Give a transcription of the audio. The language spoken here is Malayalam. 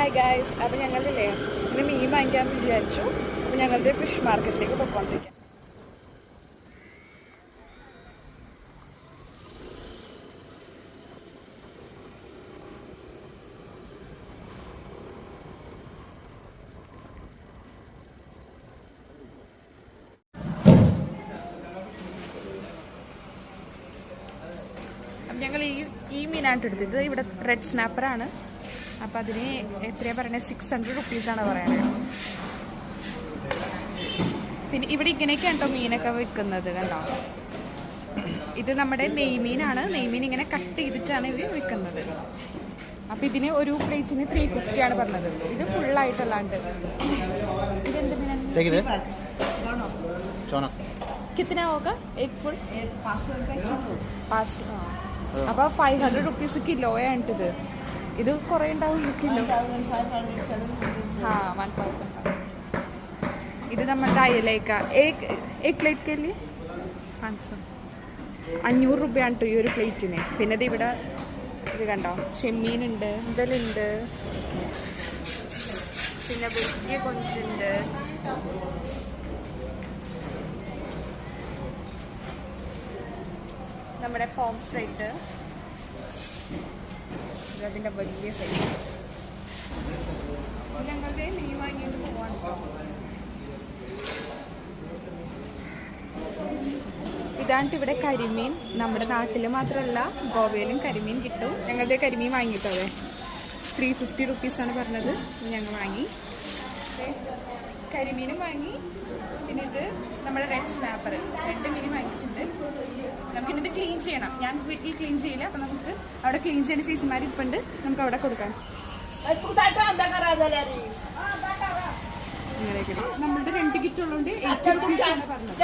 ഹായ് ഗായ്സ്, അപ്പോൾ ഞങ്ങളില്ലേ ഇന്ന് മീൻ വാങ്ങിക്കാമെന്ന് വിചാരിച്ചു. അപ്പോൾ ഞങ്ങളുടെ ഫിഷ് മാർക്കറ്റിലേക്ക് പോയിക്കൊണ്ടിരിക്കാം. അപ്പം ഞങ്ങൾ ഈ മീനായിട്ട് എടുത്തത് ഇവിടെ റെഡ് സ്നാപ്പറാണ്. അപ്പം അതിന് എത്രയാണ് പറയുന്നത്, 600 റുപ്പീസാണ് പറയുന്നത്. പിന്നെ ഇവിടെ ഇങ്ങനെയൊക്കെയാണ് കേട്ടോ മീനൊക്കെ വിൽക്കുന്നത്, കണ്ടോ. ഇത് നമ്മുടെ നെയ്മീനാണ്. നെയ്മീൻ ഇങ്ങനെ കട്ട് ചെയ്തിട്ടാണ് ഇവർ വിൽക്കുന്നത്. അപ്പം ഇതിന് ഒരു പ്ലേറ്റിന് 350 ആണ് പറഞ്ഞത്. ഇത് ഫുള്ളായിട്ടല്ലാണ്ട് ഇതെന്ത് മീനാണ്? कितना होगा एक फुल? 500 रुपये किलो. 500. അപ്പോൾ 500 റുപ്പീസ് കിലോ ആയിട്ടത്. ഇത് കുറേ ഉണ്ടാവും കിലോ. 1500. ഇത് നമ്മുടെ അയലേക്ക एक प्लेट के लिए 500. 500 രൂപയാണ് കേട്ടോ ഈ ഒരു പ്ലേറ്റിന്. പിന്നെ ഇത് ഇവിടെ ഇത് കണ്ടോ, ചെമ്മീനുണ്ട്, മുതലുണ്ട്, പിന്നെ വലിയ കൊഞ്ചുണ്ട്. നമ്മുടെ പോംഫ്രൈറ്റ് അതിൻ്റെ വലിയ സൈസ്. ഞങ്ങളുടെ മീൻ വാങ്ങിയിട്ട് പോവാണ്. ഇതാണ് ഇവിടെ കരിമീൻ. നമ്മുടെ നാട്ടിൽ മാത്രമല്ല ഗോവയിലും കരിമീൻ കിട്ടും. ഞങ്ങളുടെ കരിമീൻ വാങ്ങിയിട്ടോ, 350 റുപ്പീസാണ് പറഞ്ഞത്. ഞങ്ങൾ വാങ്ങി, കരിമീനും വാങ്ങി. പിന്നെ ഇത് നമ്മുടെ റെഡ് സ്നാപ്പർ, 2 മീൻ വാങ്ങിയിട്ടുണ്ട്. നമുക്കിത് ക്ലീൻ ചെയ്യണം. ഞാൻ വീട്ടിൽ ക്ലീൻ ചെയ്യില്ല. അപ്പം നമുക്ക് അവിടെ ക്ലീൻ ചെയ്യുന്ന ചേച്ചിമാർ ഇപ്പുണ്ട്, നമുക്ക് അവിടെ കൊടുക്കാം. അങ്ങനെയൊക്കെ നമ്മളുടെ 2 കിറ്റ് ഉള്ളതുകൊണ്ട് 80 റുപ്പീസാണ് പറഞ്ഞത്.